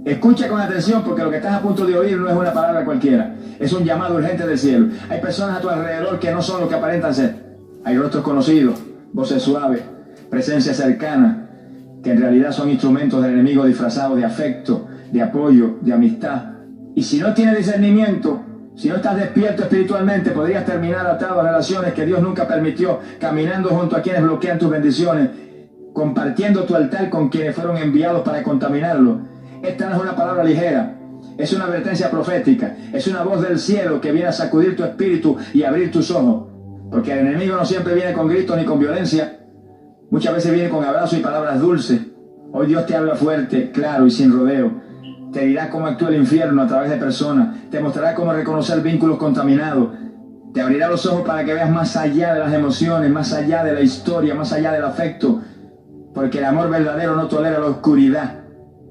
Escucha con atención, porque lo que estás a punto de oír no es una palabra cualquiera. Es un llamado urgente del cielo. Hay personas a tu alrededor que no son lo que aparentan ser. Hay rostros conocidos, voces suaves, presencia cercana, que en realidad son instrumentos del enemigo disfrazados de afecto, de apoyo, de amistad. Y si no tienes discernimiento, si no estás despierto espiritualmente, podrías terminar atado a relaciones que Dios nunca permitió, caminando junto a quienes bloquean tus bendiciones, compartiendo tu altar con quienes fueron enviados para contaminarlo. Esta no es una palabra ligera, es una advertencia profética, es una voz del cielo que viene a sacudir tu espíritu y abrir tus ojos. Porque el enemigo no siempre viene con gritos ni con violencia, muchas veces viene con abrazos y palabras dulces. Hoy Dios te habla fuerte, claro y sin rodeo. Te dirá cómo actúa el infierno a través de personas, te mostrará cómo reconocer vínculos contaminados, te abrirá los ojos para que veas más allá de las emociones, más allá de la historia, más allá del afecto, porque el amor verdadero no tolera la oscuridad.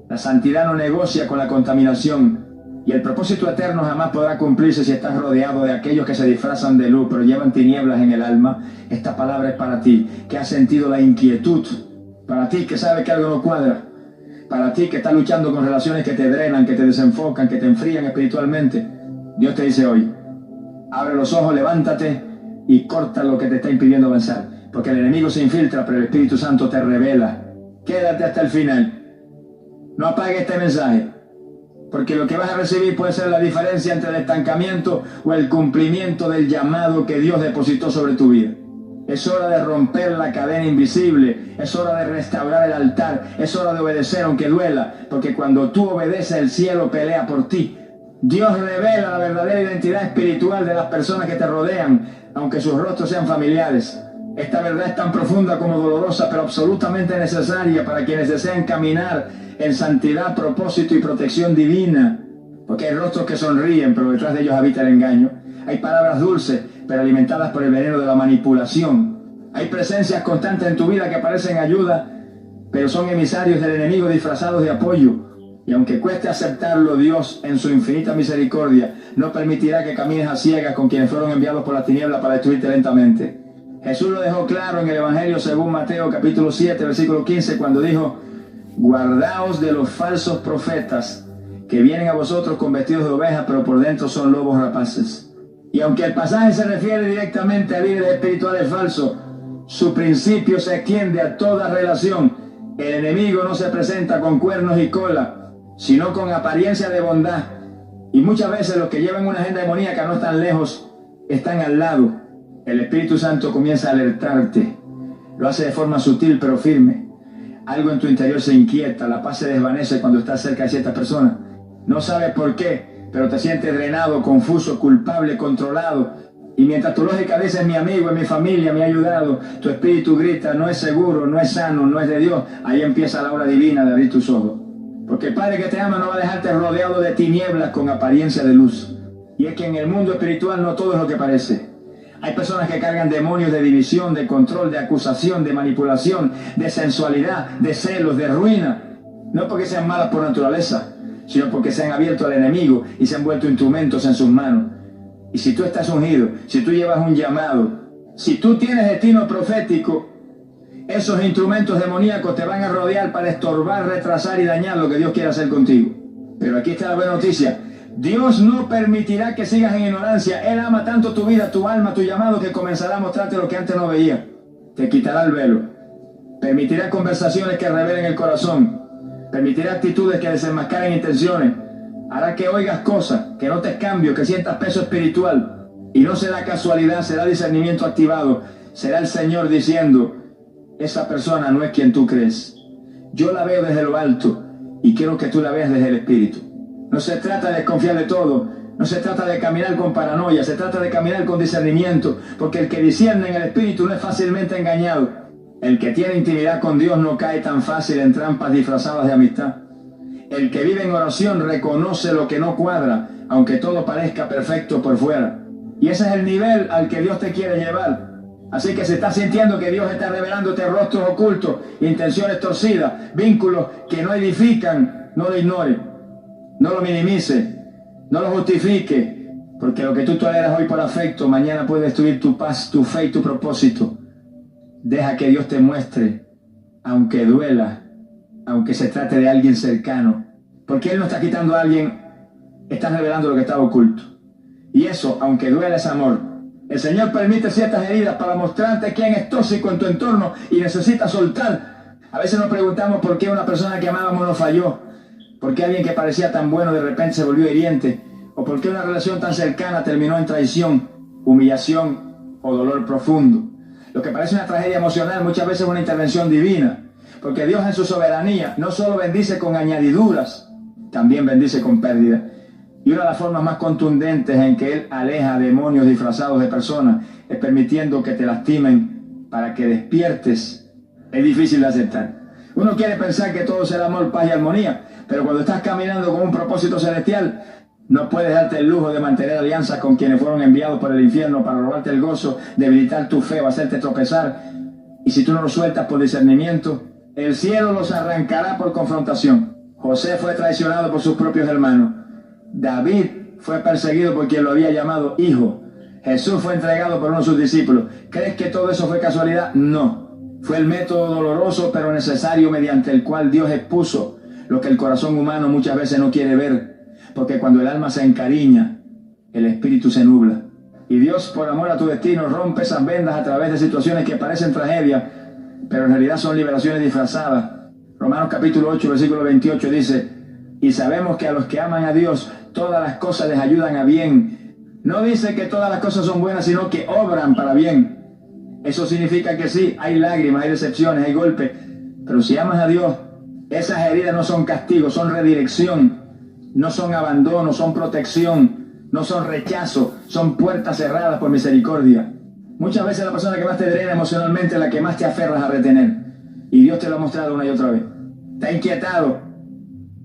La santidad no negocia con la contaminación, y el propósito eterno jamás podrá cumplirse si estás rodeado de aquellos que se disfrazan de luz, pero llevan tinieblas en el alma. Esta palabra es para ti, que has sentido la inquietud, para ti que sabes que algo no cuadra, para ti que estás luchando con relaciones que te drenan, que te desenfocan, que te enfrían espiritualmente. Dios te dice hoy, abre los ojos, levántate y corta lo que te está impidiendo avanzar, porque el enemigo se infiltra, pero el Espíritu Santo te revela. Quédate hasta el final. No apagues este mensaje, porque lo que vas a recibir puede ser la diferencia entre el estancamiento o el cumplimiento del llamado que Dios depositó sobre tu vida. Es hora de romper la cadena invisible, es hora de restaurar el altar, es hora de obedecer aunque duela, porque cuando tú obedeces el cielo pelea por ti. Dios revela la verdadera identidad espiritual de las personas que te rodean, aunque sus rostros sean familiares. Esta verdad es tan profunda como dolorosa, pero absolutamente necesaria para quienes desean caminar en santidad, propósito y protección divina. Porque hay rostros que sonríen, pero detrás de ellos habita el engaño. Hay palabras dulces, pero alimentadas por el veneno de la manipulación. Hay presencias constantes en tu vida que parecen ayuda, pero son emisarios del enemigo disfrazados de apoyo. Y aunque cueste aceptarlo, Dios, en su infinita misericordia, no permitirá que camines a ciegas con quienes fueron enviados por la tiniebla para destruirte lentamente. Jesús lo dejó claro en el Evangelio según Mateo capítulo 7, versículo 15, cuando dijo: guardaos de los falsos profetas que vienen a vosotros con vestidos de oveja, pero por dentro son lobos rapaces. Y aunque el pasaje se refiere directamente a líderes espirituales falsos, su principio se extiende a toda relación. El enemigo no se presenta con cuernos y cola, sino con apariencia de bondad. Y muchas veces los que llevan una agenda demoníaca no están lejos, están al lado. El Espíritu Santo comienza a alertarte. Lo hace de forma sutil pero firme. Algo en tu interior se inquieta, la paz se desvanece cuando estás cerca de ciertas personas. No sabes por qué, pero te sientes drenado, confuso, culpable, controlado. Y mientras tu lógica dice: mi amigo, mi familia me ha ayudado, tu espíritu grita: no es seguro, no es sano, no es de Dios. Ahí empieza la hora divina de abrir tus ojos. Porque el Padre que te ama no va a dejarte rodeado de tinieblas con apariencia de luz. Y es que en el mundo espiritual no todo es lo que parece. Hay personas que cargan demonios de división, de control, de acusación, de manipulación, de sensualidad, de celos, de ruina. No porque sean malas por naturaleza, sino porque se han abierto al enemigo y se han vuelto instrumentos en sus manos. Y si tú estás ungido, si tú llevas un llamado, si tú tienes destino profético, esos instrumentos demoníacos te van a rodear para estorbar, retrasar y dañar lo que Dios quiere hacer contigo. Pero aquí está la buena noticia. Dios no permitirá que sigas en ignorancia. Él ama tanto tu vida, tu alma, tu llamado, que comenzará a mostrarte lo que antes no veía. Te quitará el velo. Permitirá conversaciones que revelen el corazón. Permitirá actitudes que desenmascaren intenciones. Hará que oigas cosas, que notes cambios, que sientas peso espiritual. Y no será casualidad, será discernimiento activado. Será el Señor diciendo: esa persona no es quien tú crees. Yo la veo desde lo alto y quiero que tú la veas desde el Espíritu. No se trata de desconfiar de todo, no se trata de caminar con paranoia, se trata de caminar con discernimiento, porque el que discierne en el Espíritu no es fácilmente engañado. El que tiene intimidad con Dios no cae tan fácil en trampas disfrazadas de amistad. El que vive en oración reconoce lo que no cuadra, aunque todo parezca perfecto por fuera. Y ese es el nivel al que Dios te quiere llevar. Así que si estás sintiendo que Dios está revelándote rostros ocultos, intenciones torcidas, vínculos que no edifican, no lo ignore. No lo minimice, no lo justifique, porque lo que tú toleras hoy por afecto, mañana puede destruir tu paz, tu fe y tu propósito. Deja que Dios te muestre, aunque duela, aunque se trate de alguien cercano, Porque Él no está quitando a alguien, está revelando lo que estaba oculto. Y eso, aunque duele, es amor. El Señor permite ciertas heridas para mostrarte quién es tóxico en tu entorno y necesita soltar. A veces nos preguntamos por qué una persona que amábamos nos falló, por qué alguien que parecía tan bueno de repente se volvió hiriente, o por qué una relación tan cercana terminó en traición, humillación o dolor profundo. Lo que parece una tragedia emocional muchas veces es una intervención divina, porque Dios en su soberanía no solo bendice con añadiduras, también bendice con pérdida. Y una de las formas más contundentes en que Él aleja demonios disfrazados de personas es permitiendo que te lastimen para que despiertes. Es difícil de aceptar. Uno quiere pensar que todo será amor, paz y armonía, pero cuando estás caminando con un propósito celestial, no puedes darte el lujo de mantener alianzas con quienes fueron enviados por el infierno para robarte el gozo, debilitar tu fe o hacerte tropezar. Y si tú no lo sueltas por discernimiento, el cielo los arrancará por confrontación. José fue traicionado por sus propios hermanos. David fue perseguido por quien lo había llamado hijo. Jesús fue entregado por uno de sus discípulos. ¿Crees que todo eso fue casualidad? No. Fue el método doloroso pero necesario mediante el cual Dios expuso lo que el corazón humano muchas veces no quiere ver. Porque cuando el alma se encariña, el espíritu se nubla. Y Dios, por amor a tu destino, rompe esas vendas a través de situaciones que parecen tragedia, pero en realidad son liberaciones disfrazadas. Romanos capítulo 8, versículo 28 dice: y sabemos que a los que aman a Dios, todas las cosas les ayudan a bien. No dice que todas las cosas son buenas, sino que obran para bien. Eso significa que sí, hay lágrimas, hay decepciones, hay golpes. Pero si amas a Dios, esas heridas no son castigo, son redirección. No son abandono, son protección. No son rechazo, son puertas cerradas por misericordia. Muchas veces la persona que más te drena emocionalmente es la que más te aferras a retener. Y Dios te lo ha mostrado una y otra vez. Te ha inquietado,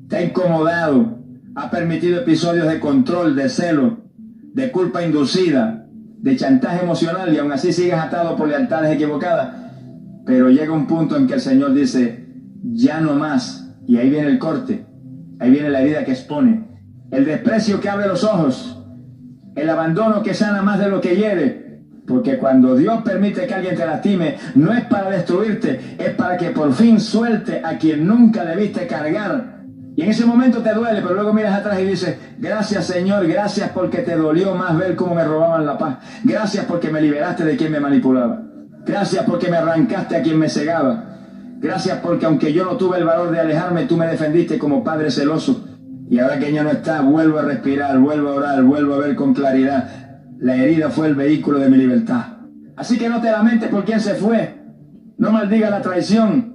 te ha incomodado, ha permitido episodios de control, de celo, de culpa inducida, de chantaje emocional, y aún así sigues atado por lealtades equivocadas. Pero llega un punto en que el Señor dice: ya no más. Y ahí viene el corte, ahí viene la herida que expone, el desprecio que abre los ojos, el abandono que sana más de lo que hiere. Porque cuando Dios permite que alguien te lastime, no es para destruirte, es para que por fin suelte a quien nunca debiste cargar. Y en ese momento te duele, pero luego miras atrás y dices: gracias, Señor, gracias porque te dolió más ver cómo me robaban la paz. Gracias porque me liberaste de quien me manipulaba. Gracias porque me arrancaste a quien me cegaba. Gracias porque aunque yo no tuve el valor de alejarme, tú me defendiste como padre celoso. Y ahora que ella no está, vuelvo a respirar, vuelvo a orar, vuelvo a ver con claridad. La herida fue el vehículo de mi libertad. Así que no te lamentes por quien se fue. No maldigas la traición.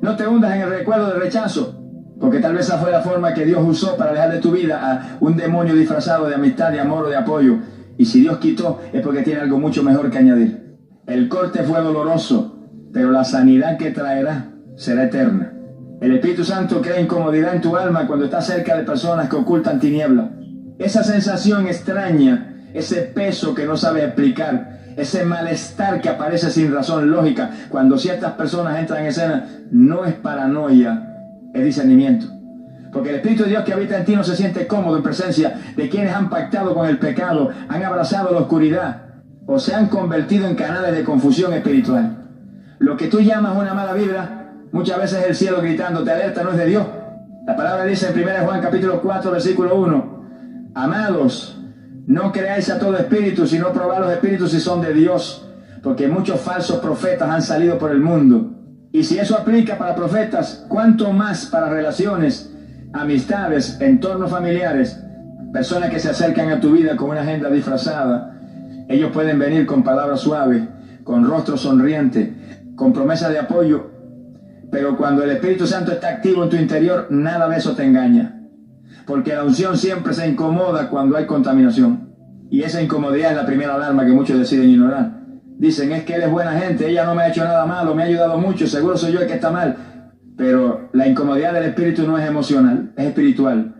No te hundas en el recuerdo del rechazo. Porque tal vez esa fue la forma que Dios usó para alejar de tu vida a un demonio disfrazado de amistad, de amor o de apoyo. Y si Dios quitó, es porque tiene algo mucho mejor que añadir. El corte fue doloroso, pero la sanidad que traerá será eterna. El Espíritu Santo crea incomodidad en tu alma cuando estás cerca de personas que ocultan tiniebla. Esa sensación extraña, ese peso que no sabes explicar, ese malestar que aparece sin razón lógica cuando ciertas personas entran en escena, no es paranoia, es discernimiento. Porque el Espíritu de Dios que habita en ti no se siente cómodo en presencia de quienes han pactado con el pecado, han abrazado la oscuridad o se han convertido en canales de confusión espiritual. Lo que tú llamas una mala vibra, muchas veces es el cielo gritando: te alerta, no es de Dios. La palabra dice en 1 Juan capítulo 4, versículo 1: amados, no creáis a todo espíritu, sino probad los espíritus si son de Dios, porque muchos falsos profetas han salido por el mundo. Y si eso aplica para profetas, ¿cuánto más para relaciones, amistades, entornos familiares, personas que se acercan a tu vida con una agenda disfrazada? Ellos pueden venir con palabras suaves, con rostro sonriente, con promesa de apoyo, pero cuando el Espíritu Santo está activo en tu interior, nada de eso te engaña. Porque la unción siempre se incomoda cuando hay contaminación. Y esa incomodidad es la primera alarma que muchos deciden ignorar. Dicen: es que él es buena gente, ella no me ha hecho nada malo, me ha ayudado mucho, seguro soy yo el que está mal. Pero la incomodidad del espíritu no es emocional, es espiritual.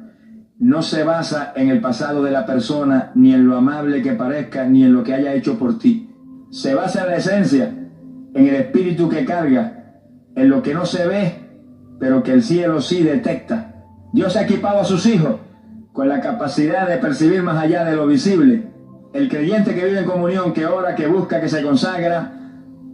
No se basa en el pasado de la persona, ni en lo amable que parezca, ni en lo que haya hecho por ti. Se basa en la esencia, en el espíritu que carga, en lo que no se ve, pero que el cielo sí detecta. Dios ha equipado a sus hijos con la capacidad de percibir más allá de lo visible. El creyente que vive en comunión, que ora, que busca, que se consagra,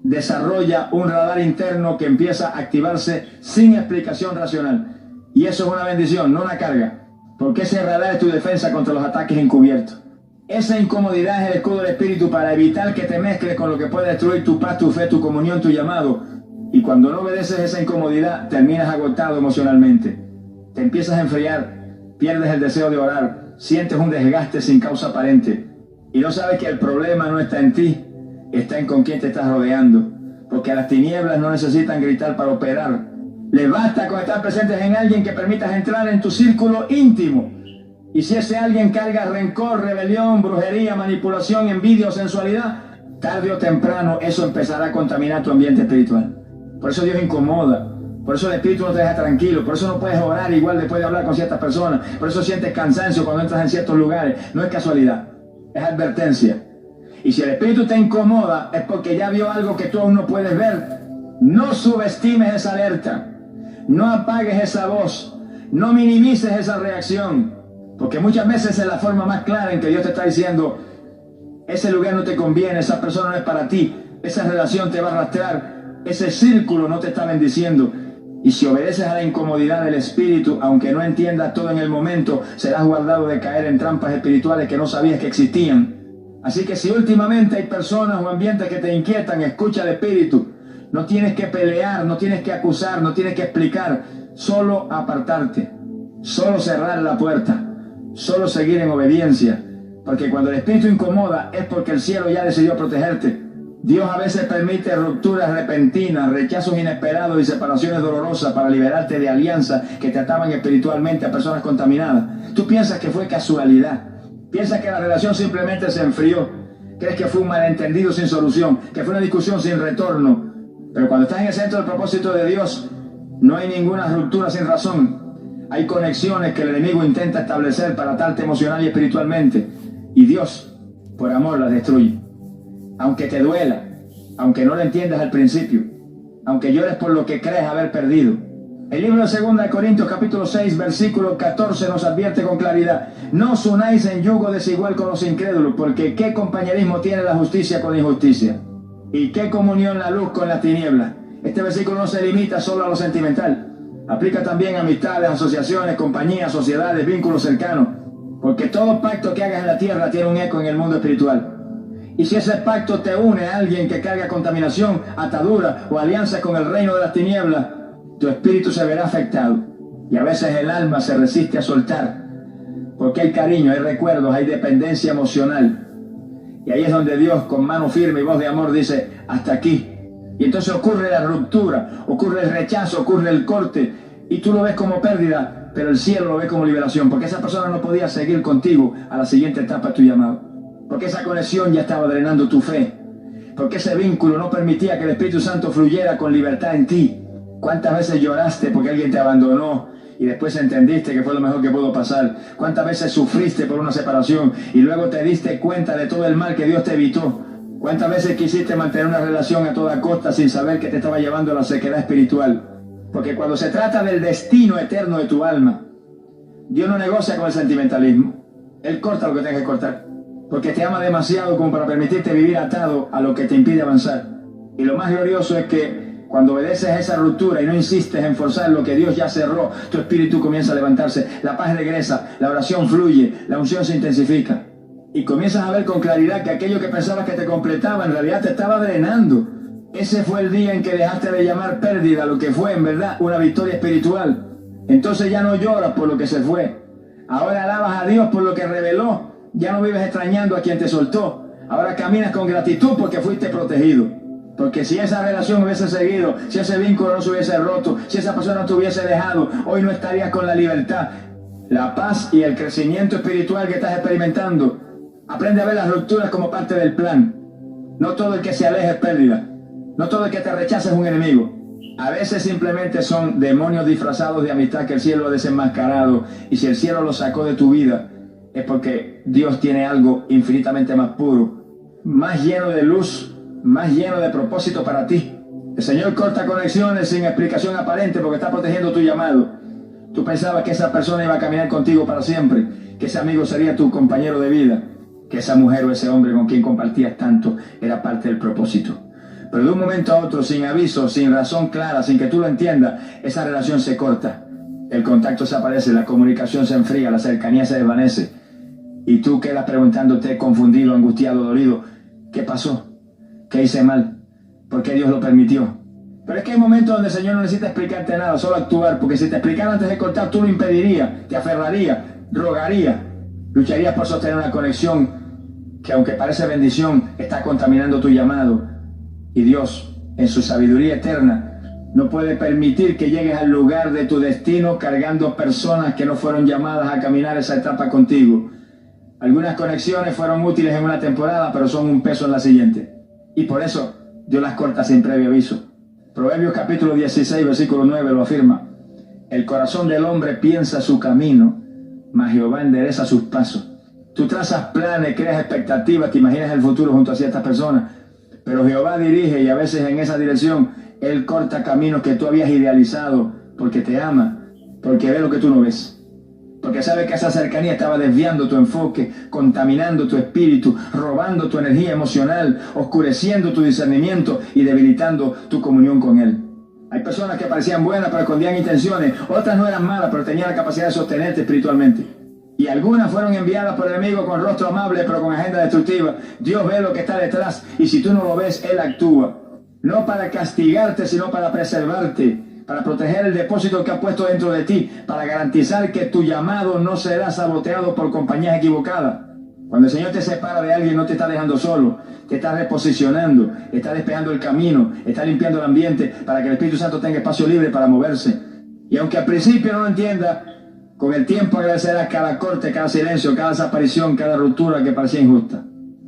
desarrolla un radar interno que empieza a activarse sin explicación racional. Y eso es una bendición, no una carga. Porque ese radar es tu defensa contra los ataques encubiertos. Esa incomodidad es el escudo del Espíritu para evitar que te mezcles con lo que puede destruir tu paz, tu fe, tu comunión, tu llamado. Y cuando no obedeces esa incomodidad, terminas agotado emocionalmente. Te empiezas a enfriar, pierdes el deseo de orar, sientes un desgaste sin causa aparente. Y no sabes que el problema no está en ti, está en con quién te estás rodeando. Porque las tinieblas no necesitan gritar para operar. Les basta con estar presentes en alguien que permitas entrar en tu círculo íntimo. Y si ese alguien carga rencor, rebelión, brujería, manipulación, envidia o sensualidad, tarde o temprano eso empezará a contaminar tu ambiente espiritual. Por eso Dios incomoda. Por eso el Espíritu no te deja tranquilo. Por eso no puedes orar igual después de hablar con ciertas personas. Por eso sientes cansancio cuando entras en ciertos lugares. No es casualidad, es advertencia. Y si el Espíritu te incomoda, es porque ya vio algo que tú aún no puedes ver. No subestimes esa alerta. No apagues esa voz. No minimices esa reacción. Porque muchas veces es la forma más clara en que Dios te está diciendo: ese lugar no te conviene, esa persona no es para ti, esa relación te va a arrastrar, ese círculo no te está bendiciendo. Y si obedeces a la incomodidad del Espíritu, aunque no entiendas todo en el momento, serás guardado de caer en trampas espirituales que no sabías que existían. Así que si últimamente hay personas o ambientes que te inquietan, escucha al Espíritu. No tienes que pelear, no tienes que acusar, no tienes que explicar, solo apartarte, solo cerrar la puerta, solo seguir en obediencia. Porque cuando el Espíritu incomoda es porque el cielo ya decidió protegerte. Dios a veces permite rupturas repentinas, rechazos inesperados y separaciones dolorosas para liberarte de alianzas que te ataban espiritualmente a personas contaminadas. Tú piensas que fue casualidad, piensas que la relación simplemente se enfrió, crees que fue un malentendido sin solución, que fue una discusión sin retorno. Pero cuando estás en el centro del propósito de Dios, no hay ninguna ruptura sin razón. Hay conexiones que el enemigo intenta establecer para atarte emocional y espiritualmente. Y Dios, por amor, las destruye. Aunque te duela, aunque no lo entiendas al principio, aunque llores por lo que crees haber perdido. El libro de 2 de Corintios, capítulo 6, versículo 14, nos advierte con claridad: no os unáis en yugo desigual con los incrédulos, porque ¿qué compañerismo tiene la justicia con la injusticia? ¿Y qué comunión la luz con las tinieblas? Este versículo no se limita solo a lo sentimental. Aplica también a amistades, asociaciones, compañías, sociedades, vínculos cercanos. Porque todo pacto que hagas en la tierra tiene un eco en el mundo espiritual. Y si ese pacto te une a alguien que carga contaminación, atadura o alianza con el reino de las tinieblas, tu espíritu se verá afectado. Y a veces el alma se resiste a soltar. Porque hay cariño, hay recuerdos, hay dependencia emocional. Y ahí es donde Dios, con mano firme y voz de amor, dice: hasta aquí. Y entonces ocurre la ruptura, ocurre el rechazo, ocurre el corte. Y tú lo ves como pérdida, pero el cielo lo ve como liberación. Porque esa persona no podía seguir contigo a la siguiente etapa de tu llamado. Porque esa conexión ya estaba drenando tu fe. Porque ese vínculo no permitía que el Espíritu Santo fluyera con libertad en ti. ¿Cuántas veces lloraste porque alguien te abandonó y después entendiste que fue lo mejor que pudo pasar? ¿Cuántas veces sufriste por una separación y luego te diste cuenta de todo el mal que Dios te evitó? ¿Cuántas veces quisiste mantener una relación a toda costa sin saber que te estaba llevando a la sequedad espiritual? Porque cuando se trata del destino eterno de tu alma, Dios no negocia con el sentimentalismo. Él corta lo que tenga que cortar. Porque te ama demasiado como para permitirte vivir atado a lo que te impide avanzar. Y lo más glorioso es que cuando obedeces a esa ruptura y no insistes en forzar lo que Dios ya cerró, tu espíritu comienza a levantarse, la paz regresa, la oración fluye, la unción se intensifica. Y comienzas a ver con claridad que aquello que pensabas que te completaba en realidad te estaba drenando. Ese fue el día en que dejaste de llamar pérdida lo que fue en verdad una victoria espiritual. Entonces ya no lloras por lo que se fue. Ahora alabas a Dios por lo que reveló. Ya no vives extrañando a quien te soltó. Ahora caminas con gratitud porque fuiste protegido. Porque si esa relación hubiese seguido, si ese vínculo no se hubiese roto, si esa persona no te hubiese dejado, hoy no estarías con la libertad, la paz y el crecimiento espiritual que estás experimentando. Aprende a ver las rupturas como parte del plan. No todo el que se aleja es pérdida. No todo el que te rechaza es un enemigo. A veces simplemente son demonios disfrazados de amistad que el cielo ha desenmascarado. Y si el cielo lo sacó de tu vida, es porque Dios tiene algo infinitamente más puro, más lleno de luz, más lleno de propósito para ti. El Señor corta conexiones sin explicación aparente porque está protegiendo tu llamado. Tú pensabas que esa persona iba a caminar contigo para siempre, que ese amigo sería tu compañero de vida, que esa mujer o ese hombre con quien compartías tanto era parte del propósito. Pero de un momento a otro, sin aviso, sin razón clara, sin que tú lo entiendas, esa relación se corta. el contacto se aparece, la comunicación se enfría, la cercanía se desvanece. Y tú quedas preguntándote confundido, angustiado, dolido. ¿Qué pasó? ¿Qué hice mal? ¿Por qué Dios lo permitió? Pero es que hay momentos donde el Señor no necesita explicarte nada, solo actuar. Porque si te explicara antes de cortar, tú lo impedirías, te aferrarías, rogarías, lucharías por sostener una conexión que, aunque parece bendición, está contaminando tu llamado. Y Dios, en su sabiduría eterna, no puede permitir que llegues al lugar de tu destino cargando personas que no fueron llamadas a caminar esa etapa contigo. Algunas conexiones fueron útiles en una temporada, pero son un peso en la siguiente. Y por eso Dios las corta sin previo aviso. Proverbios capítulo 16, versículo 9 lo afirma. El corazón del hombre piensa su camino, mas Jehová endereza sus pasos. Tú trazas planes, creas expectativas, te imaginas el futuro junto a ciertas personas, pero Jehová dirige, y a veces en esa dirección Él corta caminos que tú habías idealizado, porque te ama, porque ve lo que tú no ves. Porque sabe que esa cercanía estaba desviando tu enfoque, contaminando tu espíritu, robando tu energía emocional, oscureciendo tu discernimiento y debilitando tu comunión con Él. Hay personas que parecían buenas pero escondían intenciones, otras no eran malas pero tenían la capacidad de sostenerte espiritualmente. Y algunas fueron enviadas por el enemigo con rostro amable pero con agenda destructiva. Dios ve lo que está detrás y si tú no lo ves, Él actúa. No para castigarte, sino para preservarte, para proteger el depósito que ha puesto dentro de ti, para garantizar que tu llamado no será saboteado por compañías equivocadas. Cuando el Señor te separa de alguien, no te está dejando solo, te está reposicionando, está despejando el camino, está limpiando el ambiente para que el Espíritu Santo tenga espacio libre para moverse. Y aunque al principio no lo entienda, con el tiempo agradecerás cada corte, cada silencio, cada desaparición, cada ruptura que parecía injusta.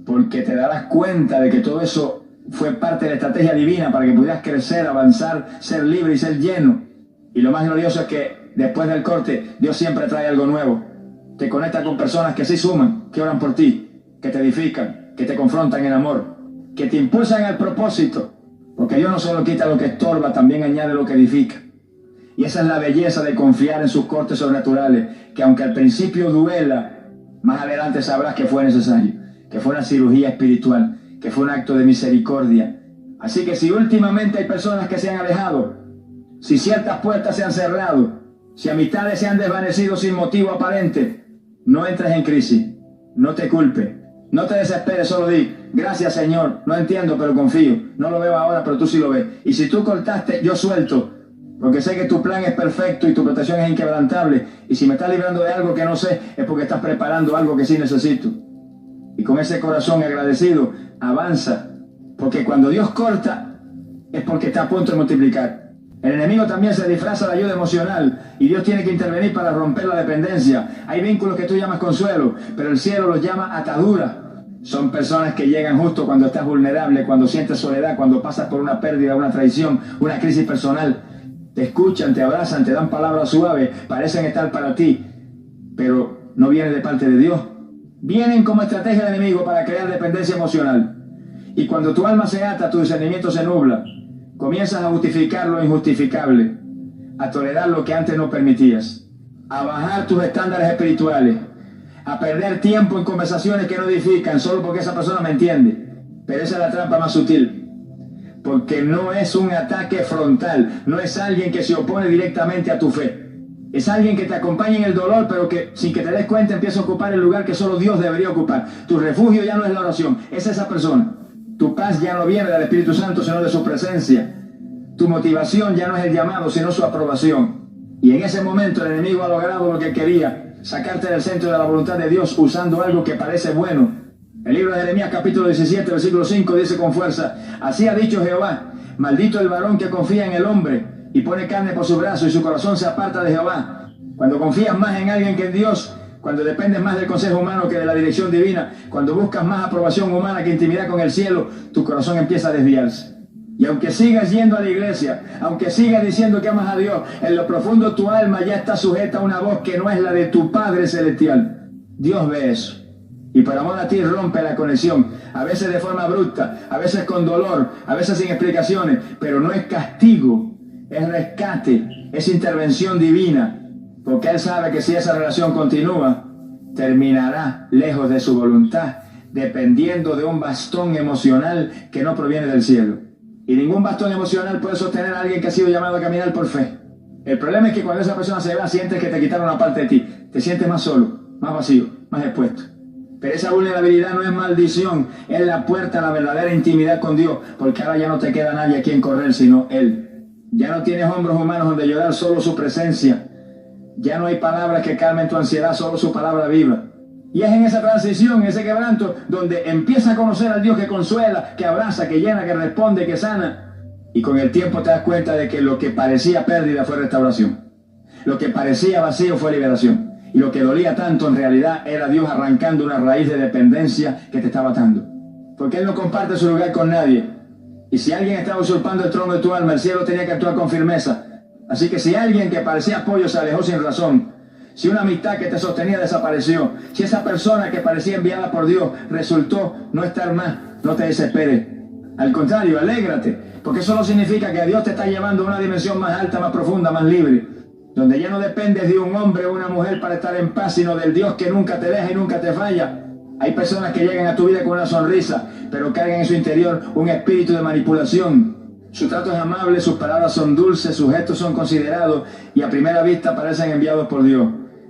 Porque te darás cuenta de que todo eso fue parte de la estrategia divina para que pudieras crecer, avanzar, ser libre y ser lleno. Y lo más glorioso es que después del corte, Dios siempre trae algo nuevo. Te conecta con personas que sí suman, que oran por ti, que te edifican, que te confrontan en amor, que te impulsan al propósito. Porque Dios no solo quita lo que estorba, también añade lo que edifica. Y esa es la belleza de confiar en sus cortes sobrenaturales, que aunque al principio duela, más adelante sabrás que fue necesario, que fue una cirugía espiritual, que fue un acto de misericordia. Así que si últimamente hay personas que se han alejado, si ciertas puertas se han cerrado, si amistades se han desvanecido sin motivo aparente, no entres en crisis, no te culpes, no te desesperes, solo di, gracias Señor, no entiendo pero confío, no lo veo ahora pero tú sí lo ves. Y si tú cortaste, yo suelto, porque sé que tu plan es perfecto y tu protección es inquebrantable. Y si me estás librando de algo que no sé, es porque estás preparando algo que sí necesito. Y con ese corazón agradecido, avanza, porque cuando Dios corta, es porque está a punto de multiplicar. El enemigo también se disfraza de ayuda emocional y Dios tiene que intervenir para romper la dependencia. Hay vínculos que tú llamas consuelo, pero el cielo los llama atadura. Son personas que llegan justo cuando estás vulnerable, cuando sientes soledad, cuando pasas por una pérdida, una traición, una crisis personal. Te escuchan, te abrazan, te dan palabras suaves, parecen estar para ti, pero no vienen de parte de Dios. Vienen como estrategia del enemigo para crear dependencia emocional. Y cuando tu alma se ata, tu discernimiento se nubla. Comienzas a justificar lo injustificable, a tolerar lo que antes no permitías, a bajar tus estándares espirituales, a perder tiempo en conversaciones que no edifican solo porque esa persona me entiende. Pero esa es la trampa más sutil, porque no es un ataque frontal, no es alguien que se opone directamente a tu fe. Es alguien que te acompaña en el dolor, pero que sin que te des cuenta empieza a ocupar el lugar que solo Dios debería ocupar. Tu refugio ya no es la oración, es esa persona. Tu paz ya no viene del Espíritu Santo, sino de su presencia. Tu motivación ya no es el llamado, sino su aprobación. Y en ese momento el enemigo ha logrado lo que quería, sacarte del centro de la voluntad de Dios usando algo que parece bueno. El libro de Jeremías capítulo 17, versículo 5 dice con fuerza: así ha dicho Jehová, maldito el varón que confía en el hombre y pone carne por su brazo y su corazón se aparta de Jehová. Cuando confías más en alguien que en Dios, cuando dependes más del consejo humano que de la dirección divina, cuando buscas más aprobación humana que intimidad con el cielo, tu corazón empieza a desviarse. Y aunque sigas yendo a la iglesia, aunque sigas diciendo que amas a Dios, en lo profundo tu alma ya está sujeta a una voz que no es la de tu Padre Celestial. Dios ve eso. Y por amor a ti rompe la conexión, a veces de forma abrupta, a veces con dolor, a veces sin explicaciones, pero no es castigo, es rescate, es intervención divina. Porque Él sabe que si esa relación continúa, terminará lejos de su voluntad, dependiendo de un bastón emocional que no proviene del cielo. Y ningún bastón emocional puede sostener a alguien que ha sido llamado a caminar por fe. El problema es que cuando esa persona se va, sientes que te quitaron una parte de ti. Te sientes más solo, más vacío, más expuesto. Pero esa vulnerabilidad no es maldición, es la puerta a la verdadera intimidad con Dios, porque ahora ya no te queda nadie a quien correr, sino Él. Ya no tienes hombros humanos donde llorar, solo su presencia. Ya no hay palabras que calmen tu ansiedad, solo su palabra viva. Y es en esa transición, en ese quebranto, donde empieza a conocer al Dios que consuela, que abraza, que llena, que responde, que sana. Y con el tiempo te das cuenta de que lo que parecía pérdida fue restauración. Lo que parecía vacío fue liberación. Y lo que dolía tanto en realidad era Dios arrancando una raíz de dependencia que te estaba atando. Porque Él no comparte su lugar con nadie. Y si alguien estaba usurpando el trono de tu alma, el cielo tenía que actuar con firmeza. Así que si alguien que parecía apoyo se alejó sin razón, si una amistad que te sostenía desapareció, si esa persona que parecía enviada por Dios resultó no estar más, no te desesperes. Al contrario, alégrate, porque eso no significa que Dios te está llevando a una dimensión más alta, más profunda, más libre, donde ya no dependes de un hombre o una mujer para estar en paz, sino del Dios que nunca te deja y nunca te falla. Hay personas que llegan a tu vida con una sonrisa, pero cargan en su interior un espíritu de manipulación. Su trato es amable, sus palabras son dulces, sus gestos son considerados y a primera vista parecen enviados por Dios.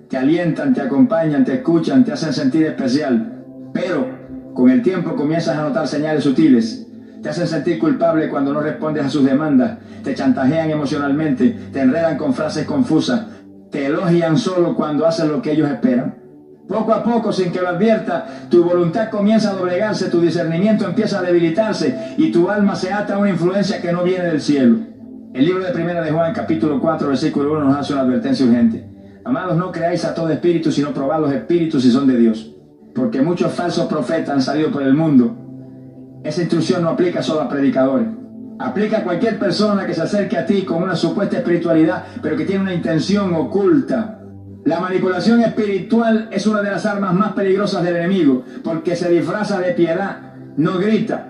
Te alientan, te acompañan, te escuchan, te hacen sentir especial. Pero con el tiempo comienzas a notar señales sutiles. Te hacen sentir culpable cuando no respondes a sus demandas. Te chantajean emocionalmente, te enredan con frases confusas. Te elogian solo cuando hacen lo que ellos esperan. Poco a poco, sin que lo adviertas, tu voluntad comienza a doblegarse, tu discernimiento empieza a debilitarse y tu alma se ata a una influencia que no viene del cielo. El libro de Primera de Juan, capítulo 4, versículo 1, nos hace una advertencia urgente. Amados, no creáis a todo espíritu, sino probad los espíritus si son de Dios. Porque muchos falsos profetas han salido por el mundo. Esa instrucción no aplica solo a predicadores. Aplica a cualquier persona que se acerque a ti con una supuesta espiritualidad, pero que tiene una intención oculta. La manipulación espiritual es una de las armas más peligrosas del enemigo, porque se disfraza de piedad, no grita,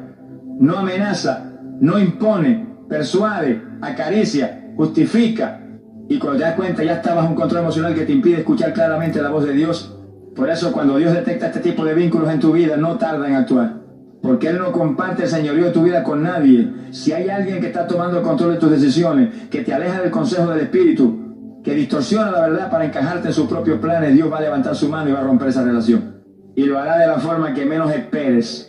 no amenaza, no impone, persuade, acaricia, justifica. Y cuando te das cuenta ya está bajo un control emocional que te impide escuchar claramente la voz de Dios. Por eso cuando Dios detecta este tipo de vínculos en tu vida, no tarda en actuar. Porque Él no comparte el señorío de tu vida con nadie. Si hay alguien que está tomando el control de tus decisiones, que te aleja del consejo del Espíritu, que distorsiona la verdad para encajarte en sus propios planes, Dios va a levantar su mano y va a romper esa relación. Y lo hará de la forma que menos esperes.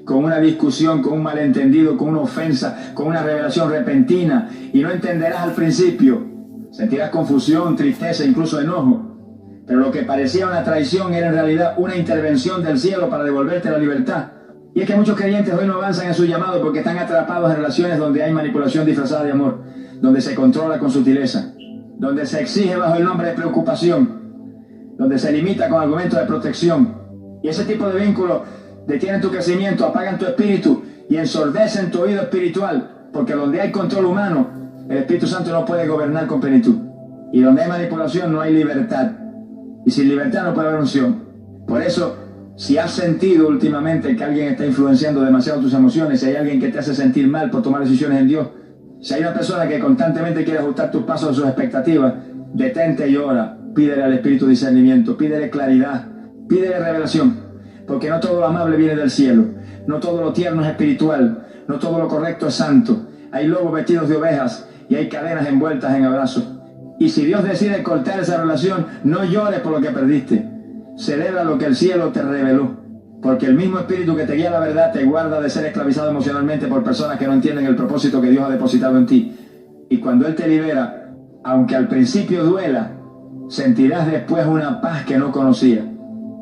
Con una discusión, con un malentendido, con una ofensa, con una revelación repentina. Y no entenderás al principio. Sentirás confusión, tristeza, incluso enojo. Pero lo que parecía una traición era en realidad una intervención del cielo para devolverte la libertad. Y es que muchos creyentes hoy no avanzan en su llamado porque están atrapados en relaciones donde hay manipulación disfrazada de amor, donde se controla con sutileza, donde se exige bajo el nombre de preocupación, donde se limita con argumentos de protección. Y ese tipo de vínculos detienen tu crecimiento, apagan tu espíritu y ensordecen tu oído espiritual, porque donde hay control humano, el Espíritu Santo no puede gobernar con plenitud. Y donde hay manipulación no hay libertad. Y sin libertad no puede haber unción. Por eso, si has sentido últimamente que alguien está influenciando demasiado tus emociones, si hay alguien que te hace sentir mal por tomar decisiones en Dios, si hay una persona que constantemente quiere ajustar tus pasos a sus expectativas, detente y ora, pídele al Espíritu discernimiento, pídele claridad, pídele revelación, porque no todo lo amable viene del cielo, no todo lo tierno es espiritual, no todo lo correcto es santo. Hay lobos vestidos de ovejas y hay cadenas envueltas en abrazos. Y si Dios decide cortar esa relación, no llores por lo que perdiste. Celebra lo que el cielo te reveló. Porque el mismo espíritu que te guía a la verdad te guarda de ser esclavizado emocionalmente por personas que no entienden el propósito que Dios ha depositado en ti. Y cuando Él te libera, aunque al principio duela, sentirás después una paz que no conocías,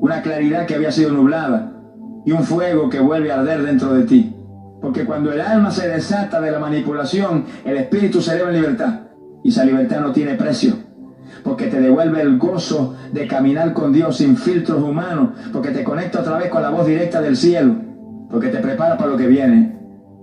una claridad que había sido nublada y un fuego que vuelve a arder dentro de ti. Porque cuando el alma se desata de la manipulación, el espíritu se eleva en libertad. Y esa libertad no tiene precio, porque te devuelve el gozo de caminar con Dios sin filtros humanos, porque te conecta otra vez con la voz directa del cielo, porque te prepara para lo que viene,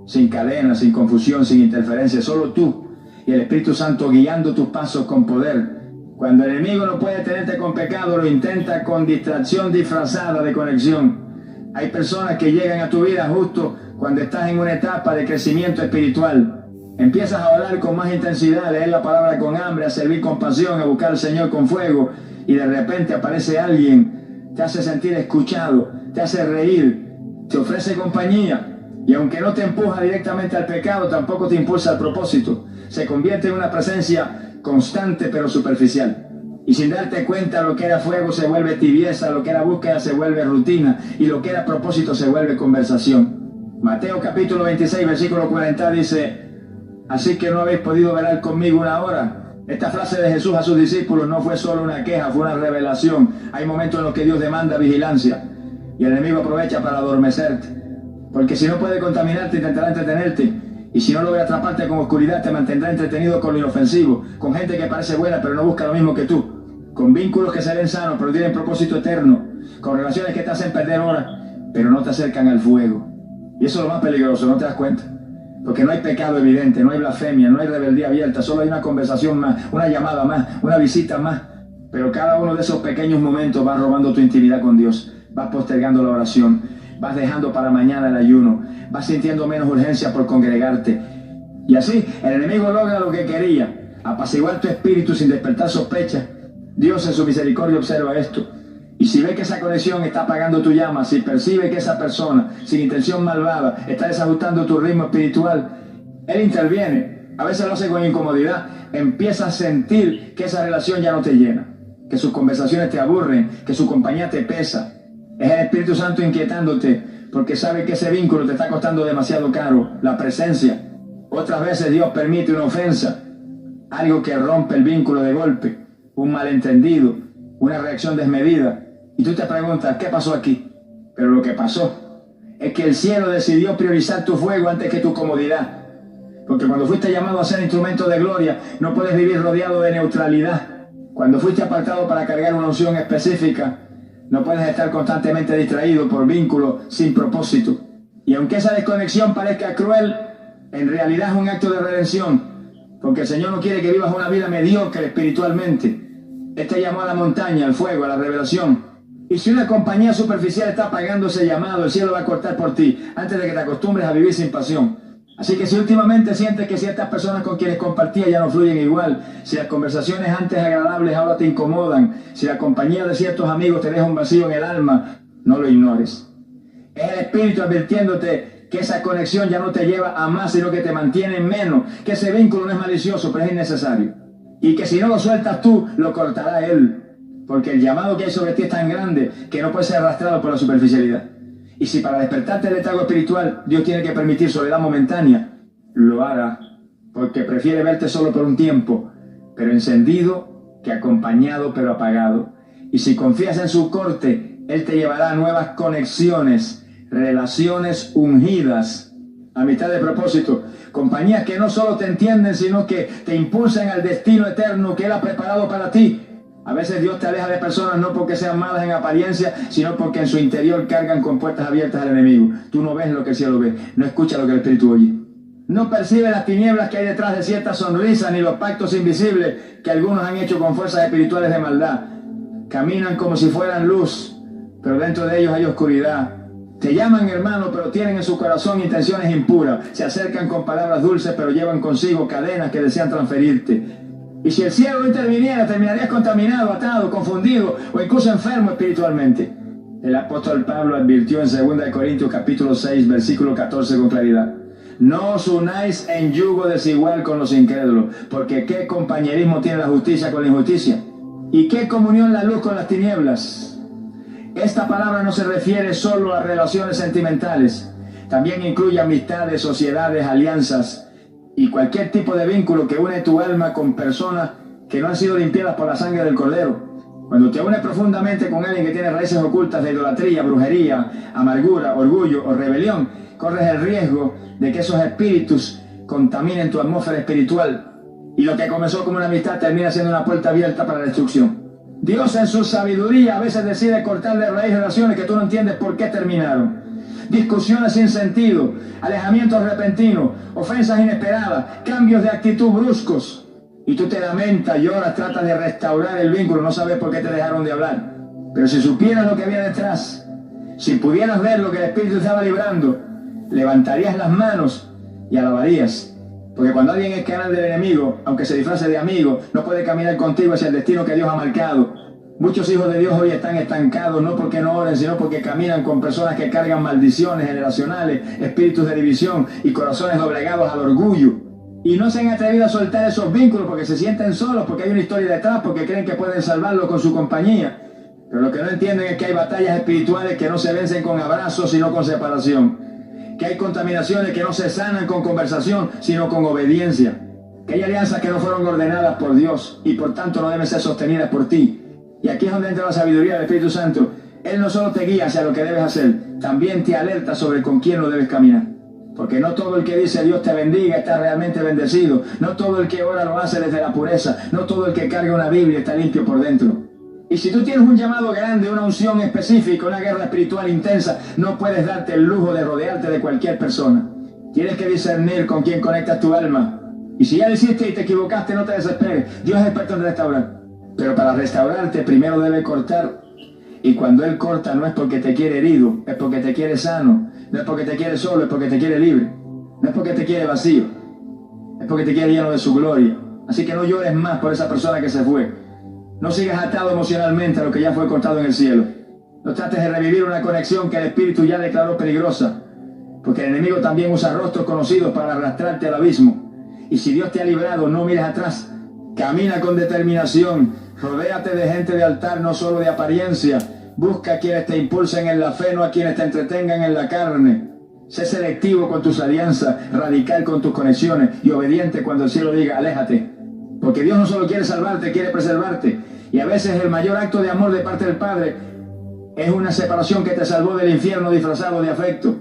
sin cadenas, sin confusión, sin interferencia, solo tú y el Espíritu Santo guiando tus pasos con poder. Cuando el enemigo no puede tenerte con pecado, lo intenta con distracción disfrazada de conexión. Hay personas que llegan a tu vida justo cuando estás en una etapa de crecimiento espiritual. Empiezas a orar con más intensidad, a leer la palabra con hambre, a servir con pasión, a buscar al Señor con fuego, y de repente aparece alguien, te hace sentir escuchado, te hace reír, te ofrece compañía, y aunque no te empuja directamente al pecado, tampoco te impulsa al propósito. Se convierte en una presencia constante pero superficial. Y sin darte cuenta, lo que era fuego se vuelve tibieza, lo que era búsqueda se vuelve rutina, y lo que era propósito se vuelve conversación. Mateo capítulo 26, versículo 40 dice: así que no habéis podido velar conmigo una hora. Esta frase de Jesús a sus discípulos no fue solo una queja, fue una revelación. Hay momentos en los que Dios demanda vigilancia y el enemigo aprovecha para adormecerte, porque si no puede contaminarte, intentará entretenerte, y si no logra atraparte con oscuridad, te mantendrá entretenido con lo inofensivo, con gente que parece buena pero no busca lo mismo que tú, con vínculos que se ven sanos pero tienen propósito eterno, con relaciones que te hacen perder horas pero no te acercan al fuego. Y eso es lo más peligroso, ¿no te das cuenta? Porque no hay pecado evidente, no hay blasfemia, no hay rebeldía abierta, solo hay una conversación más, una llamada más, una visita más. Pero cada uno de esos pequeños momentos va robando tu intimidad con Dios, vas postergando la oración, vas dejando para mañana el ayuno, vas sintiendo menos urgencia por congregarte. Y así el enemigo logra lo que quería, apaciguar tu espíritu sin despertar sospecha. Dios en su misericordia observa esto. Y si ve que esa conexión está apagando tu llama, si percibe que esa persona, sin intención malvada, está desajustando tu ritmo espiritual, Él interviene. A veces lo hace con incomodidad. Empieza a sentir que esa relación ya no te llena, que sus conversaciones te aburren, que su compañía te pesa. Es el Espíritu Santo inquietándote, porque sabe que ese vínculo te está costando demasiado caro, la presencia. Otras veces Dios permite una ofensa, algo que rompe el vínculo de golpe, un malentendido, una reacción desmedida. Y tú te preguntas, ¿qué pasó aquí? Pero lo que pasó es que el cielo decidió priorizar tu fuego antes que tu comodidad. Porque cuando fuiste llamado a ser instrumento de gloria, no puedes vivir rodeado de neutralidad. Cuando fuiste apartado para cargar una unción específica, no puedes estar constantemente distraído por vínculos sin propósito. Y aunque esa desconexión parezca cruel, en realidad es un acto de redención. Porque el Señor no quiere que vivas una vida mediocre espiritualmente. Él te llamó a la montaña, al fuego, a la revelación. Y si una compañía superficial está pagando ese llamado, el cielo va a cortar por ti antes de que te acostumbres a vivir sin pasión. Así que si últimamente sientes que ciertas personas con quienes compartías ya no fluyen igual, si las conversaciones antes agradables ahora te incomodan, si la compañía de ciertos amigos te deja un vacío en el alma, no lo ignores. Es el Espíritu advirtiéndote que esa conexión ya no te lleva a más, sino que te mantiene en menos, que ese vínculo no es malicioso, pero es innecesario. Y que si no lo sueltas tú, lo cortará Él. Porque el llamado que hay sobre ti es tan grande que no puede ser arrastrado por la superficialidad. Y si para despertarte del letargo espiritual Dios tiene que permitir soledad momentánea, lo hará, porque prefiere verte solo por un tiempo, pero encendido, que acompañado pero apagado. Y si confías en su corte, Él te llevará a nuevas conexiones, relaciones ungidas, amistad de propósito, compañías que no solo te entienden, sino que te impulsan al destino eterno que Él ha preparado para ti. A veces Dios te aleja de personas no porque sean malas en apariencia, sino porque en su interior cargan con puertas abiertas al enemigo. Tú no ves lo que el cielo ve, no escuchas lo que el Espíritu oye. No percibes las tinieblas que hay detrás de ciertas sonrisas, ni los pactos invisibles que algunos han hecho con fuerzas espirituales de maldad. Caminan como si fueran luz, pero dentro de ellos hay oscuridad. Te llaman hermano, pero tienen en su corazón intenciones impuras. Se acercan con palabras dulces, pero llevan consigo cadenas que desean transferirte. Y si el cielo no interviniera, terminarías contaminado, atado, confundido o incluso enfermo espiritualmente. El apóstol Pablo advirtió en 2 Corintios capítulo 6, versículo 14 con claridad. No os unáis en yugo desigual con los incrédulos, porque ¿qué compañerismo tiene la justicia con la injusticia? ¿Y qué comunión la luz con las tinieblas? Esta palabra no se refiere solo a relaciones sentimentales, también incluye amistades, sociedades, alianzas, y cualquier tipo de vínculo que une tu alma con personas que no han sido limpiadas por la sangre del Cordero. Cuando te unes profundamente con alguien que tiene raíces ocultas de idolatría, brujería, amargura, orgullo o rebelión, corres el riesgo de que esos espíritus contaminen tu atmósfera espiritual. Y lo que comenzó como una amistad termina siendo una puerta abierta para la destrucción. Dios en su sabiduría a veces decide cortar de raíz relaciones que tú no entiendes por qué terminaron. Discusiones sin sentido, alejamientos repentinos, ofensas inesperadas, cambios de actitud bruscos. Y tú te lamentas, lloras, tratas de restaurar el vínculo, no sabes por qué te dejaron de hablar. Pero si supieras lo que había detrás, si pudieras ver lo que el Espíritu estaba librando, levantarías las manos y alabarías. Porque cuando alguien es canal del enemigo, aunque se disfrace de amigo, no puede caminar contigo hacia el destino que Dios ha marcado. Muchos hijos de Dios hoy están estancados, no porque no oren, sino porque caminan con personas que cargan maldiciones generacionales, espíritus de división y corazones doblegados al orgullo. Y no se han atrevido a soltar esos vínculos porque se sienten solos, porque hay una historia detrás, porque creen que pueden salvarlo con su compañía. Pero lo que no entienden es que hay batallas espirituales que no se vencen con abrazos, sino con separación. Que hay contaminaciones que no se sanan con conversación, sino con obediencia. Que hay alianzas que no fueron ordenadas por Dios y por tanto no deben ser sostenidas por ti. Y aquí es donde entra la sabiduría del Espíritu Santo. Él no solo te guía hacia lo que debes hacer, también te alerta sobre con quién lo debes caminar. Porque no todo el que dice Dios te bendiga está realmente bendecido. No todo el que ora lo hace desde la pureza. No todo el que carga una Biblia está limpio por dentro. Y si tú tienes un llamado grande, una unción específica, una guerra espiritual intensa, no puedes darte el lujo de rodearte de cualquier persona. Tienes que discernir con quién conectas tu alma. Y si ya lo hiciste y te equivocaste, no te desesperes. Dios es experto en restaurar. Pero para restaurarte primero debe cortar. Y cuando Él corta no es porque te quiere herido, es porque te quiere sano. No es porque te quiere solo, es porque te quiere libre. No es porque te quiere vacío, es porque te quiere lleno de su gloria. Así que no llores más por esa persona que se fue. No sigas atado emocionalmente a lo que ya fue cortado en el cielo. No trates de revivir una conexión que el Espíritu ya declaró peligrosa. Porque el enemigo también usa rostros conocidos para arrastrarte al abismo. Y si Dios te ha librado, no mires atrás. Camina con determinación. Rodéate de gente de altar, no solo de apariencia. Busca a quienes te impulsen en la fe, no a quienes te entretengan en la carne. Sé selectivo con tus alianzas, radical con tus conexiones y obediente cuando el cielo diga, aléjate. Porque Dios no solo quiere salvarte, quiere preservarte. Y a veces el mayor acto de amor de parte del Padre es una separación que te salvó del infierno disfrazado de afecto.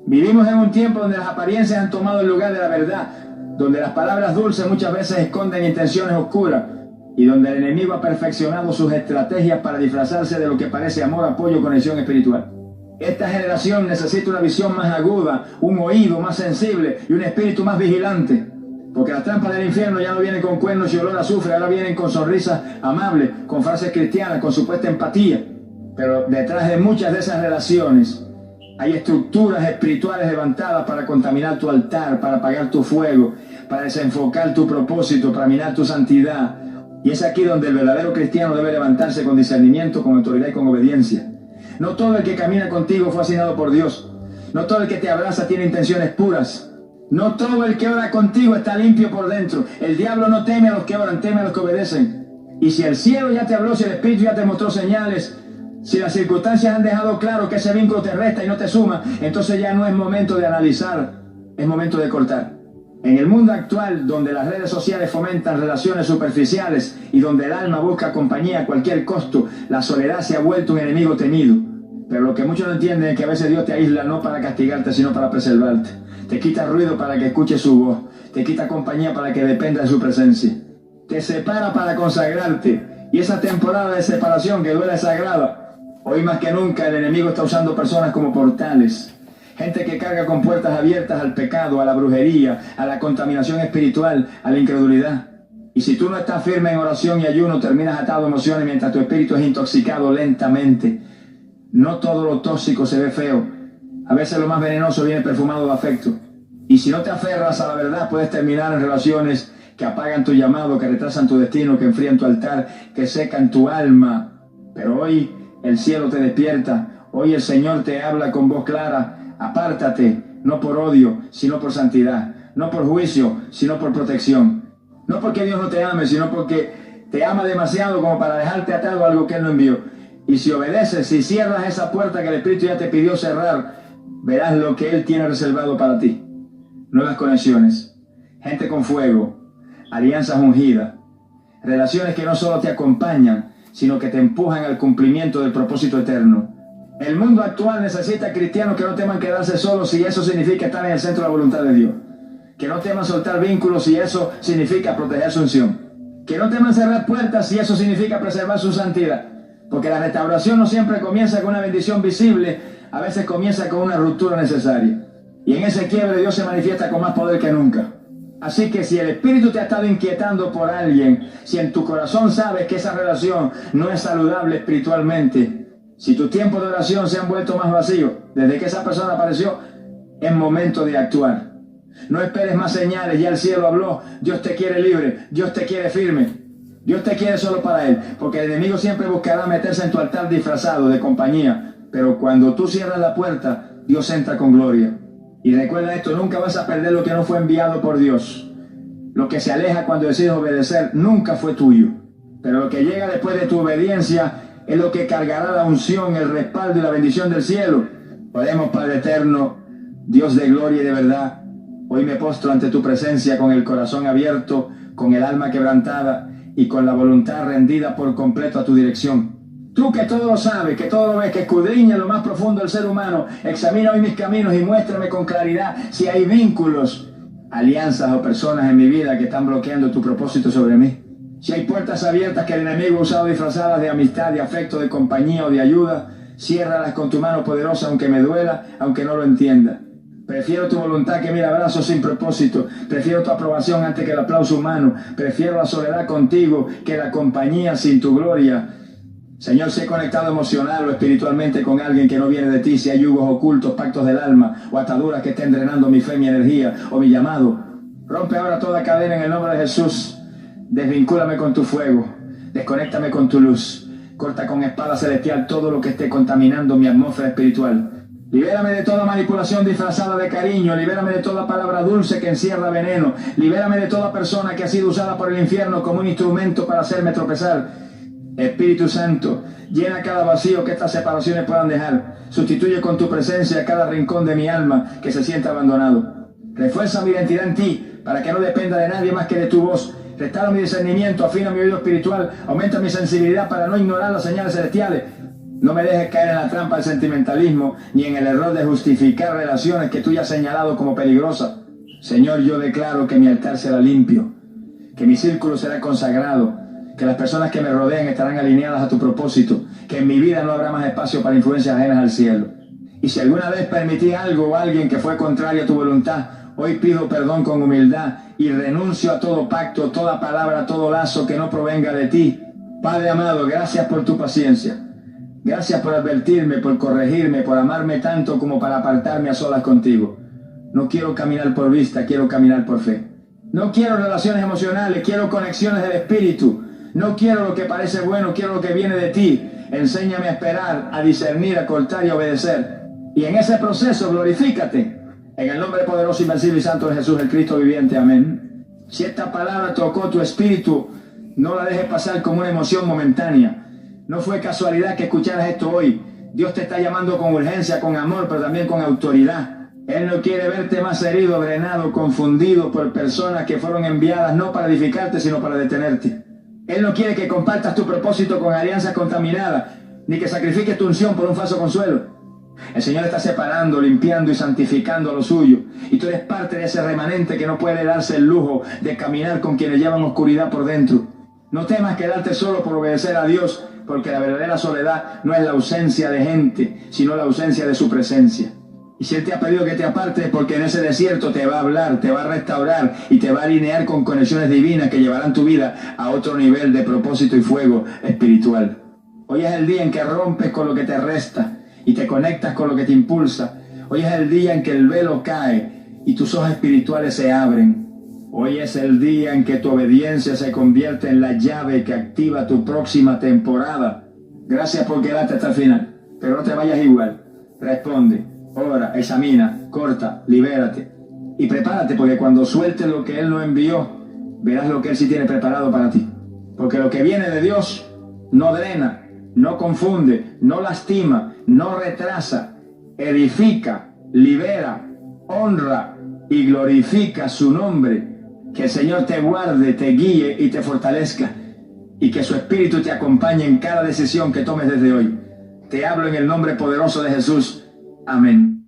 Vivimos en un tiempo donde las apariencias han tomado el lugar de la verdad, donde las palabras dulces muchas veces esconden intenciones oscuras y donde el enemigo ha perfeccionado sus estrategias para disfrazarse de lo que parece amor, apoyo, conexión espiritual. Esta generación necesita una visión más aguda, un oído más sensible y un espíritu más vigilante. Porque las trampas del infierno ya no vienen con cuernos y olor a azufre, ahora vienen con sonrisas amables, con frases cristianas, con supuesta empatía. Pero detrás de muchas de esas relaciones hay estructuras espirituales levantadas para contaminar tu altar, para apagar tu fuego, para desenfocar tu propósito, para minar tu santidad. Y es aquí donde el verdadero cristiano debe levantarse con discernimiento, con autoridad y con obediencia. No todo el que camina contigo fue asignado por Dios. No todo el que te abraza tiene intenciones puras. No todo el que ora contigo está limpio por dentro. El diablo no teme a los que oran, teme a los que obedecen. Y si el cielo ya te habló, si el Espíritu ya te mostró señales, si las circunstancias han dejado claro que ese vínculo te resta y no te suma, entonces ya no es momento de analizar, es momento de cortar. En el mundo actual, donde las redes sociales fomentan relaciones superficiales y donde el alma busca compañía a cualquier costo, la soledad se ha vuelto un enemigo temido. Pero lo que muchos no entienden es que a veces Dios te aísla no para castigarte, sino para preservarte. Te quita ruido para que escuches su voz. Te quita compañía para que dependa de su presencia. Te separa para consagrarte. Y esa temporada de separación que duele es sagrada. Hoy más que nunca el enemigo está usando personas como portales. Gente que carga con puertas abiertas al pecado, a la brujería, a la contaminación espiritual, a la incredulidad. Y si tú no estás firme en oración y ayuno, terminas atado a emociones mientras tu espíritu es intoxicado lentamente. No todo lo tóxico se ve feo. A veces lo más venenoso viene perfumado de afecto. Y si no te aferras a la verdad, puedes terminar en relaciones que apagan tu llamado, que retrasan tu destino, que enfrían tu altar, que secan tu alma. Pero hoy el cielo te despierta. Hoy el Señor te habla con voz clara. Apártate, no por odio, sino por santidad. No por juicio, sino por protección. No porque Dios no te ame, sino porque te ama demasiado como para dejarte atado a algo que Él no envió. Y si obedeces, si cierras esa puerta que el Espíritu ya te pidió cerrar, verás lo que Él tiene reservado para ti. Nuevas conexiones, gente con fuego, alianzas ungidas, relaciones que no solo te acompañan, sino que te empujan al cumplimiento del propósito eterno. El mundo actual necesita cristianos que no teman quedarse solos si eso significa estar en el centro de la voluntad de Dios. Que no teman soltar vínculos si eso significa proteger su unción. Que no teman cerrar puertas si eso significa preservar su santidad. Porque la restauración no siempre comienza con una bendición visible, a veces comienza con una ruptura necesaria. Y en ese quiebre Dios se manifiesta con más poder que nunca. Así que si el Espíritu te ha estado inquietando por alguien, si en tu corazón sabes que esa relación no es saludable espiritualmente, si tus tiempos de oración se han vuelto más vacíos desde que esa persona apareció, es momento de actuar. No esperes más señales, ya el cielo habló, Dios te quiere libre, Dios te quiere firme, Dios te quiere solo para Él, porque el enemigo siempre buscará meterse en tu altar disfrazado de compañía, pero cuando tú cierras la puerta, Dios entra con gloria. Y recuerda esto, nunca vas a perder lo que no fue enviado por Dios. Lo que se aleja cuando decides obedecer nunca fue tuyo, pero lo que llega después de tu obediencia es lo que cargará la unción, el respaldo y la bendición del cielo. Oremos, Padre eterno, Dios de gloria y de verdad. Hoy me postro ante tu presencia con el corazón abierto, con el alma quebrantada y con la voluntad rendida por completo a tu dirección. Tú que todo lo sabes, que todo lo ves, que escudriña lo más profundo del ser humano, examina hoy mis caminos y muéstrame con claridad si hay vínculos, alianzas o personas en mi vida que están bloqueando tu propósito sobre mí. Si hay puertas abiertas que el enemigo ha usado disfrazadas de amistad, de afecto, de compañía o de ayuda, ciérralas con tu mano poderosa, aunque me duela, aunque no lo entienda. Prefiero tu voluntad que mil abrazos sin propósito. Prefiero tu aprobación antes que el aplauso humano. Prefiero la soledad contigo que la compañía sin tu gloria. Señor, si he conectado emocional o espiritualmente con alguien que no viene de ti, si hay yugos ocultos, pactos del alma o ataduras que estén drenando mi fe, mi energía o mi llamado, rompe ahora toda cadena en el nombre de Jesús. Desvincúlame con tu fuego, desconéctame con tu luz, corta con espada celestial todo lo que esté contaminando mi atmósfera espiritual. Libérame de toda manipulación disfrazada de cariño, libérame de toda palabra dulce que encierra veneno, libérame de toda persona que ha sido usada por el infierno como un instrumento para hacerme tropezar. Espíritu Santo, llena cada vacío que estas separaciones puedan dejar, sustituye con tu presencia cada rincón de mi alma que se sienta abandonado. Refuerza mi identidad en ti para que no dependa de nadie más que de tu voz. Restaura mi discernimiento, afina mi oído espiritual, aumenta mi sensibilidad para no ignorar las señales celestiales. No me dejes caer en la trampa del sentimentalismo, ni en el error de justificar relaciones que tú ya has señalado como peligrosas. Señor, yo declaro que mi altar será limpio, que mi círculo será consagrado, que las personas que me rodean estarán alineadas a tu propósito, que en mi vida no habrá más espacio para influencias ajenas al cielo. Y si alguna vez permití algo o alguien que fue contrario a tu voluntad, hoy pido perdón con humildad y renuncio a todo pacto, toda palabra, todo lazo que no provenga de ti. Padre amado, gracias por tu paciencia. Gracias por advertirme, por corregirme, por amarme tanto como para apartarme a solas contigo. No quiero caminar por vista, quiero caminar por fe. No quiero relaciones emocionales, quiero conexiones del espíritu. No quiero lo que parece bueno, quiero lo que viene de ti. Enséñame a esperar, a discernir, a cortar y a obedecer. Y en ese proceso glorifícate. En el nombre poderoso, invencible y santo de Jesús, el Cristo viviente. Amén. Si esta palabra tocó tu espíritu, no la dejes pasar como una emoción momentánea. No fue casualidad que escucharas esto hoy. Dios te está llamando con urgencia, con amor, pero también con autoridad. Él no quiere verte más herido, drenado, confundido por personas que fueron enviadas no para edificarte, sino para detenerte. Él no quiere que compartas tu propósito con alianzas contaminadas, ni que sacrifiques tu unción por un falso consuelo. El Señor está separando, limpiando y santificando a lo suyo. Y tú eres parte de ese remanente que no puede darse el lujo de caminar con quienes llevan oscuridad por dentro. No temas quedarte solo por obedecer a Dios, porque la verdadera soledad no es la ausencia de gente, sino la ausencia de su presencia. Y si Él te ha pedido que te apartes, porque en ese desierto te va a hablar, te va a restaurar y te va a alinear con conexiones divinas que llevarán tu vida a otro nivel de propósito y fuego espiritual. Hoy es el día en que rompes con lo que te resta y te conectas con lo que te impulsa. Hoy es el día en que el velo cae y tus ojos espirituales se abren. Hoy es el día en que tu obediencia se convierte en la llave que activa tu próxima temporada. Gracias por quedarte hasta el final, pero no te vayas igual. Responde, ora, examina, corta, libérate y prepárate, porque cuando sueltes lo que Él no envió, verás lo que Él sí tiene preparado para ti. Porque lo que viene de Dios no drena, no confunde, no lastima, no retrasa, edifica, libera, honra y glorifica su nombre. Que el Señor te guarde, te guíe y te fortalezca, y que su Espíritu te acompañe en cada decisión que tomes desde hoy. Te hablo en el nombre poderoso de Jesús. Amén.